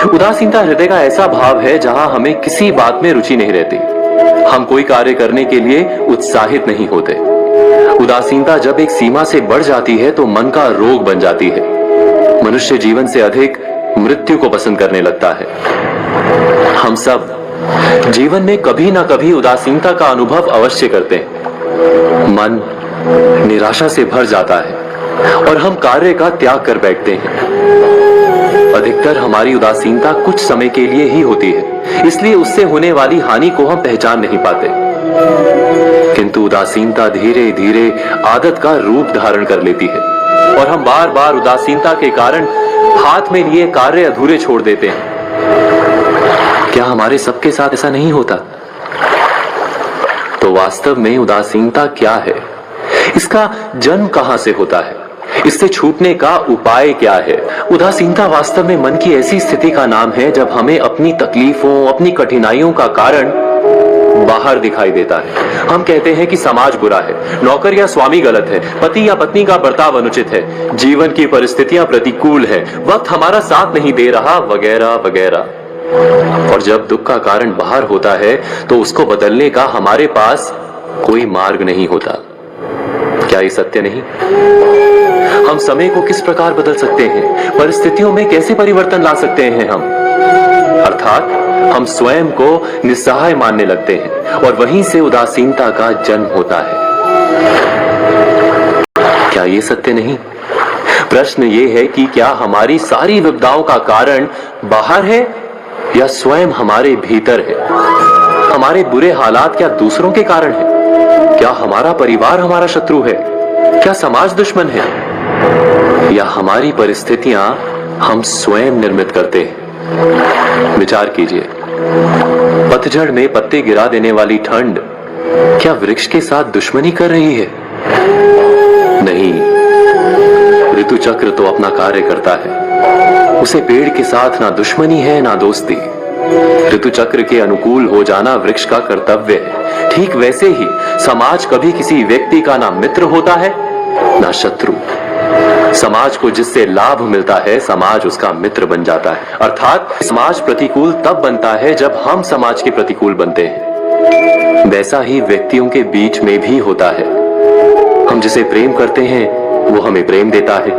उदासीनता हृदय का ऐसा भाव है जहां हमें किसी बात में रुचि नहीं रहती। हम कोई कार्य करने के लिए उत्साहित नहीं होते। उदासीनता जब एक सीमा से बढ़ जाती है तो मन का रोग बन जाती है। मनुष्य जीवन से अधिक मृत्यु को पसंद करने लगता है। हम सब जीवन में कभी ना कभी उदासीनता का अनुभव अवश्य करते हैं। मन निराशा से भर जाता है और हम कार्य का त्याग कर बैठते हैं। अधिकतर हमारी उदासीनता कुछ समय के लिए ही होती है, इसलिए उससे होने वाली हानि को हम पहचान नहीं पाते। किंतु उदासीनता धीरे धीरे आदत का रूप धारण कर लेती है और हम बार बार उदासीनता के कारण हाथ में लिए कार्य अधूरे छोड़ देते हैं। क्या हमारे सबके साथ ऐसा नहीं होता? तो वास्तव में उदासीनता क्या है? इसका जन्म कहां से होता है? इससे छूटने का उपाय क्या है? उदासीनता वास्तव में मन की ऐसी स्थिति का नाम है जब हमें अपनी तकलीफों, अपनी कठिनाइयों का कारण बाहर दिखाई देता है। हम कहते हैं कि समाज बुरा है, नौकर या स्वामी गलत है, पति या पत्नी का बर्ताव अनुचित है, जीवन की परिस्थितियां प्रतिकूल है, वक्त हमारा साथ नहीं दे रहा, वगैरह वगैरह। और जब दुख का कारण बाहर होता है तो उसको बदलने का हमारे पास कोई मार्ग नहीं होता। क्या ये सत्य नहीं? हम समय को किस प्रकार बदल सकते हैं? परिस्थितियों में कैसे परिवर्तन ला सकते हैं हम? अर्थात हम स्वयं को निस्सहाय मानने लगते हैं और वहीं से उदासीनता का जन्म होता है। क्या ये सत्य नहीं? प्रश्न ये है कि क्या हमारी सारी विपदाओं का कारण बाहर है या स्वयं हमारे भीतर है? हमारे बुरे हालात क्या दूसरों के कारण है? क्या हमारा परिवार हमारा शत्रु है? क्या समाज दुश्मन है? या हमारी परिस्थितियां हम स्वयं निर्मित करते हैं? विचार कीजिए। पतझड़ में पत्ते गिरा देने वाली ठंड क्या वृक्ष के साथ दुश्मनी कर रही है? नहीं, ऋतु चक्र तो अपना कार्य करता है। उसे पेड़ के साथ ना दुश्मनी है ना दोस्ती। ऋतु चक्र के अनुकूल हो जाना वृक्ष का कर्तव्य है। ठीक वैसे ही समाज कभी किसी व्यक्ति का ना मित्र होता है ना शत्रु। समाज को जिससे लाभ मिलता है समाज उसका मित्र बन जाता है। अर्थात समाज प्रतिकूल तब बनता है जब हम समाज के प्रतिकूल बनते हैं। वैसा ही व्यक्तियों के बीच में भी होता है। हम जिसे प्रेम करते हैं वो हमें प्रेम देता है,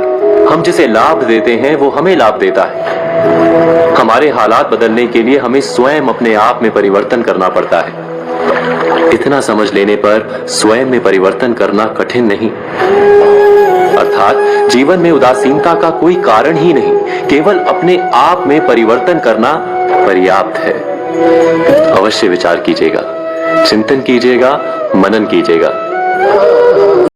हम जिसे लाभ देते हैं वो हमें लाभ देता है। हमारे हालात बदलने के लिए हमें स्वयं अपने आप में परिवर्तन करना पड़ता है। इतना समझ लेने पर स्वयं में परिवर्तन करना कठिन नहीं। अर्थात जीवन में उदासीनता का कोई कारण ही नहीं, केवल अपने आप में परिवर्तन करना पर्याप्त है। अवश्य विचार कीजिएगा, चिंतन कीजिएगा, मनन कीजिएगा।